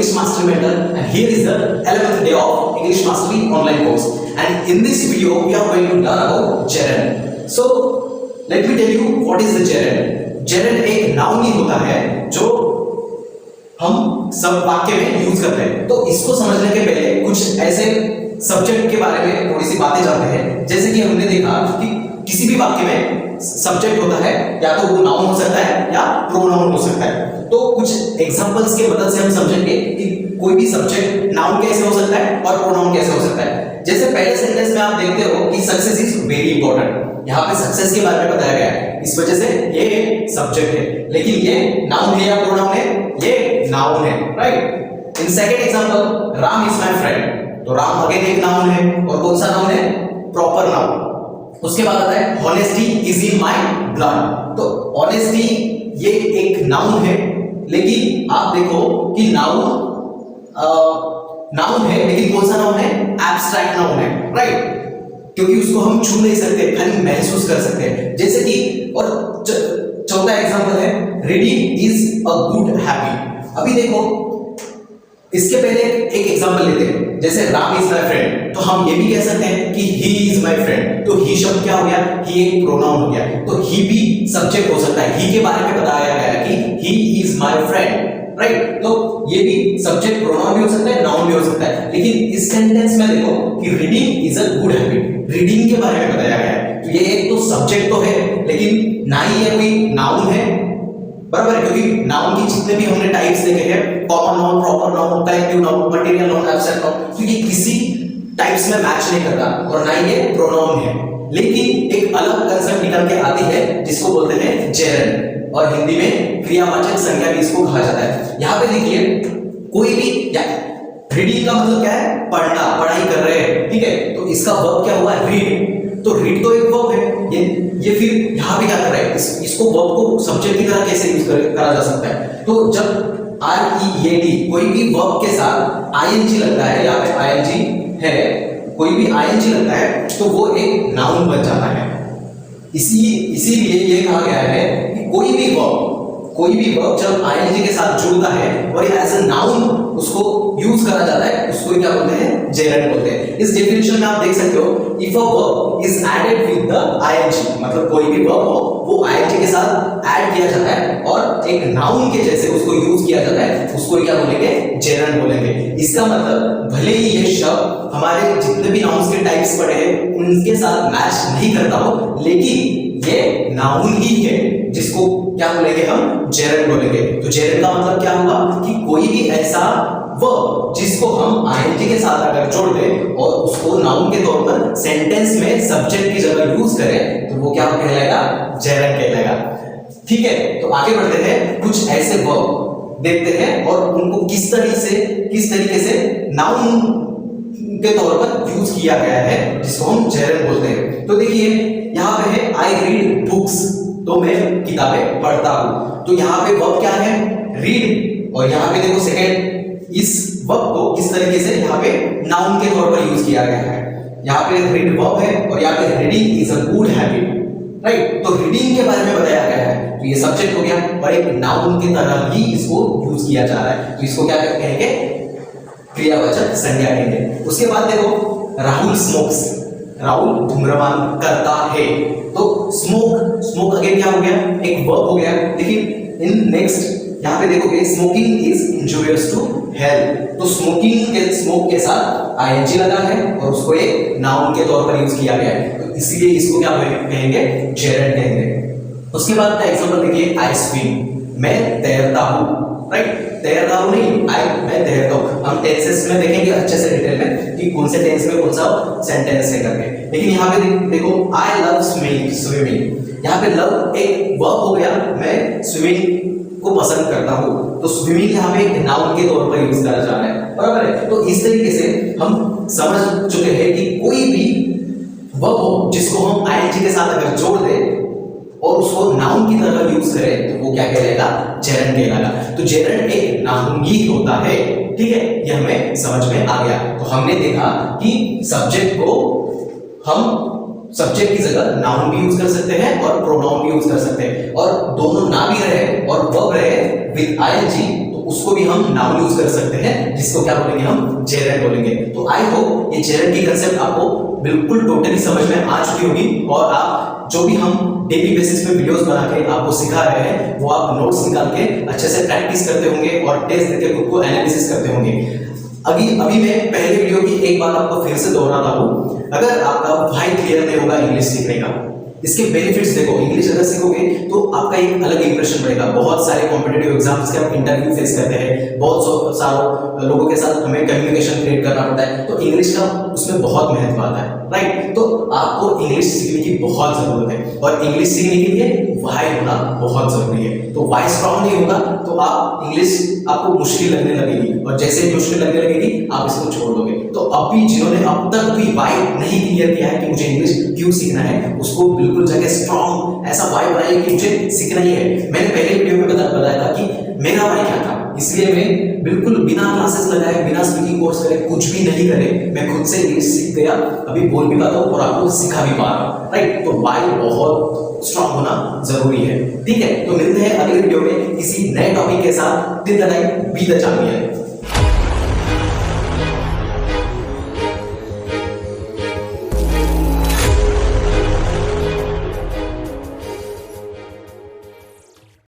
English Mastery Mentor, and here is the 11th day of English Mastery online course. And in this video, we are going to learn about gerund. So, let me tell you what is the gerund. Gerund एक noun ही होता है जो हम सब वाक्य में use करते हैं। तो इसको समझने के पहले कुछ ऐसे सब्जेक्ट के बारे में थोड़ी सी बातें जानते हैं। जैसे कि हमने देखा कि किसी भी वाक्य में सब्जेक्ट होता है, या तो वो नाउन हो सकता है या प्रोनाउन हो सकता है। तो कुछ एग्जांपल्स के मदद से हम समझेंगे कि कोई भी सब्जेक्ट नाउन कैसे हो सकता है और प्रोनाउन कैसे हो सकता है। जैसे पहले सेंटेंस में आप देखते हो कि सक्सेस इज वेरी इंपॉर्टेंट। यहाँ पे सक्सेस के बारे में बताया गया है, इस वजह से ये सब्जेक्ट है, लेकिन ये नाउन है या प्रोनाउन है? ये नाउन है, right. In second example, Ram is my friend, तो राम अगेन एक नाउन है, और कौन सा नाउन है? Proper noun. उसके बाद आता है honesty is in my blood, तो ऑनेस्टी ये एक नाउन है, लेकिन आप देखो कि नाउन है, लेकिन कौन सा नाउन है? एब्स्ट्रैक्ट नाउन है, राइट, क्योंकि उसको हम छू नहीं सकते, खाली महसूस कर सकते हैं। जैसे कि और चौथा एग्जांपल है reading is a good habit. अभी देखो, इसके पहले एक एग्जांपल लेते हैं, जैसे राम इज माय फ्रेंड, तो हम ये भी कह सकते हैं कि ही इज माय फ्रेंड। तो ही शब्द क्या हो गया? ही एक प्रोनाउन हो गया, तो ही भी सब्जेक्ट हो सकता है। ही के बारे में बताया गया है कि he is my friend, right. तो ये भी सब्जेक्ट प्रोनाउन भी हो सकता है, नाउन भी हो सकता है। लेकिन इस सेंटेंस में देखो कि reading is a good habit, reading के बारे में बताया गया है, तो ये एक तो सब्जेक्ट तो है, लेकिन ना ही ये कोई नाउन है, बराबर है, क्योंकि नाउन की जितने भी हमने टाइप्स देखे हैं, common noun, proper noun, collective noun, material noun, abstract noun, तो ये किसी टाइप्स में मैच नहीं करता, और ना ही ये प्रोनाउन है। लेकिन एक अलग कंसेप्ट निकल के आती है जिसको बोलते हैं जेरंड, और हिंदी में क्रियावाचक संज्ञा भी इसको कहा जाता है। यहाँ पे देखिए, कोई भी रीडिंग का मतलब क्या है? पढ़ना, पढ़ाई कर रहे हैं, ठीक है, तो इसका वर्ब क्या हुआ? रीड। तो रीड तो एक वर्ब है, ये फिर यहाँ पे क्या कर रहा है? इसको वर्ब को सब्जेक्ट की तरह कैसे यूज करा जा सकता है? तो जब READ कोई भी वर्ब के साथ ING लगता है, यहाँ पे ING है, कोई भी ING लगता है, तो वो एक नाउन बन जाता है। इसीलिए ये कहा गया है कि कोई भी वर्ब जब ING के साथ जुड़ता है और एज अ नाउन उसको यूज करा जाता है, उसको क्या बोलते हैं? जेरंड बोलते हैं। इस डेफिनेशन में आप देख सकते हो, if a verb is added with the ING, मतलब कोई भी वर्ब हो वो ING के साथ ऐड किया जाता है और एक नाउन के जैसे उसको यूज किया जाता है, उसको क्या बोलेंगे? जेरंड बोलेंगे। इसका मतलब भले ही ये शब्द हमारे जितने भी नाउन्स के टाइप्स पढ़े हैं उनके साथ मैच नहीं करता हो, लेकिन ये नाउन ही है जिसको क्या बोलेंगे? हम जेरंड बोलेंगे। तो जेरंड का मतलब क्या होगा? कि कोई भी ऐसा वर्ब जिसको हम ING के साथ अगर जोड़ दें और उसको नाउन के तौर पर सेंटेंस में सब्जेक्ट की जगह यूज करें, तो वो क्या कहलाएगा? जेरंड कहलाएगा। ठीक है, तो आगे बढ़ते हैं, कुछ ऐसे वर्ब देखते हैं और उनको किस तरीके से नाउन के तौर पर यूज किया गया है, जिसको हम जेरंड बोलते हैं। तो देखिए, यहाँ पे है आई रीड बुक्स, तो मैं किताबें पढ़ता हूं। तो यहाँ पे वर्ब क्या है? रीड। और यहाँ पे देखो सेकंड, इस वर्ब को किस तरीके से यहाँ पे नाउन के तौर पर यूज किया गया है। यहाँ पे रीड वर्ब है और यहाँ पे reading is a good habit, right. तो रीडिंग के बारे में बताया गया है, तो ये सब्जेक्ट हो गया और एक नाउन की तरह ही इसको यूज किया जा रहा है, तो इसको क्या कहेंगे? क्रियावाचक संज्ञा कहेंगे। उसके बाद देखो, राहुल स्मोक्स, राहुल धूम्रपान करता है, तो स्मोक अगेन क्या हो गया? एक वर्ब हो गया। लेकिन इन नेक्स्ट यहाँ पे देखोगे, smoking is injurious to health, तो स्मोक के साथ ING लगा है और उसको एक नाउन के तौर पर यूज किया गया है, तो इसीलिए इसको क्या कहेंगे? जेरंड कहेंगे। उसके बाद का एग्जांपल देखिए, आई स्विम, मैं तैरता हूँ, राइट। तैरता हूँ नहीं, मैं तैरता हूँ। हम टेंसेस में देखेंगे अच्छे से डिटेल में कि कौन से टेंस में कौन सा सेंटेंस है करके। लेकिन यहाँ पे देखो, आई लव स्विमिंग, यहाँ पे लव एक वर्ब हो गया, मैं स्विमिंग को पसंद करता हूँ, तो स्विमिंग यहाँ पे एक नाउन के तौर पर यूज करा जा रहा है, बराबर है। तो इस तरीके से हम समझ चुके हैं कि कोई भी वर्ब हो जिसको हम ING के साथ अगर जोड़ दें और उसको नाउन की तरह यूज करें, तो वो क्या कहलाएगा? जेरंड कहलाएगा। तो जेरंड एक नाउन ही होता है, ठीक है, ये हमें समझ में आ गया। तो हमने देखा कि सब्जेक्ट को हम सब्जेक्ट की जगह नाउन भी यूज कर सकते हैं और प्रोनाउन भी यूज कर सकते हैं, और दोनों ना भी रहे और वर्ब रहे विद ING, तो उसको भी हम नाउन यूज कर सकते हैं, जिसको क्या बोलेंगे हम जेरेंट बोलेंगे। तो आई होप ये जेरेंट की कंसेप्ट आपको बिल्कुल टोटली समझ में आ चुकी होगी और आप जो भी हम डेली बेसिस पे वीडियोस बना के आपको सिखा रहे हैं वो आप नोट्स निकाल के अच्छे से प्रैक्टिस करते होंगे और टेस्ट देके खुद को एनालिसिस करते होंगे। अभी मैं पहले वीडियो की एक बात आपको फिर से दोहराता हूं, अगर आपका व्हाई क्लियर नहीं होगा इंग्लिश सीखने का, इसके बेनिफिट्स देखो, इंग्लिश अगर सीखोगे तो आपका एक अलग इंप्रेशन बढ़ेगा। बहुत सारे कॉम्पिटिटिव एग्जाम्स के आप इंटरव्यू फेस करते हैं, बहुत सारे लोगों के साथ हमें कम्युनिकेशन क्रिएट करना पड़ता है, तो इंग्लिश का उसमें बहुत महत्व आता है, राइट। तो आपको इंग्लिश सीखने की बहुत जरूरत है और इंग्लिश सीखने के लिए वाई होना बहुत जरूरी है। तो वाई स्ट्रांग नहीं होगा तो आप इंग्लिश आपको मुश्किल लगने लगेगी और जैसे ही मुश्किल लगने लगेगी आप इसको छोड़ दोगे। तो अभी जिन्होंने अब तक भी वाई नहीं क्लियर किया है कि मुझे इंग्लिश क्यों सीखना है, उसको बिल्कुल जगह स्ट्रांग ऐसा वाई बनाइए कि मुझे सीखना ही है। मैंने पहले वीडियो में बताया था कि मेरा वाई क्या था, इसलिए मैं बिल्कुल बिना क्लासेस लगाए, बिना स्पीकिंग कोर्स करे, कुछ भी नहीं करे, मैं खुद से इंग्लिश सीख गया, अभी बोल भी पाता हूँ और आपको सिखा भी पा रहा हूँ, राइट। तो वाई बहुत स्ट्रांग होना जरूरी है, ठीक है। तो मिलते हैं अगले वीडियो में किसी नए टॉपिक के साथ। Till the time be the champion.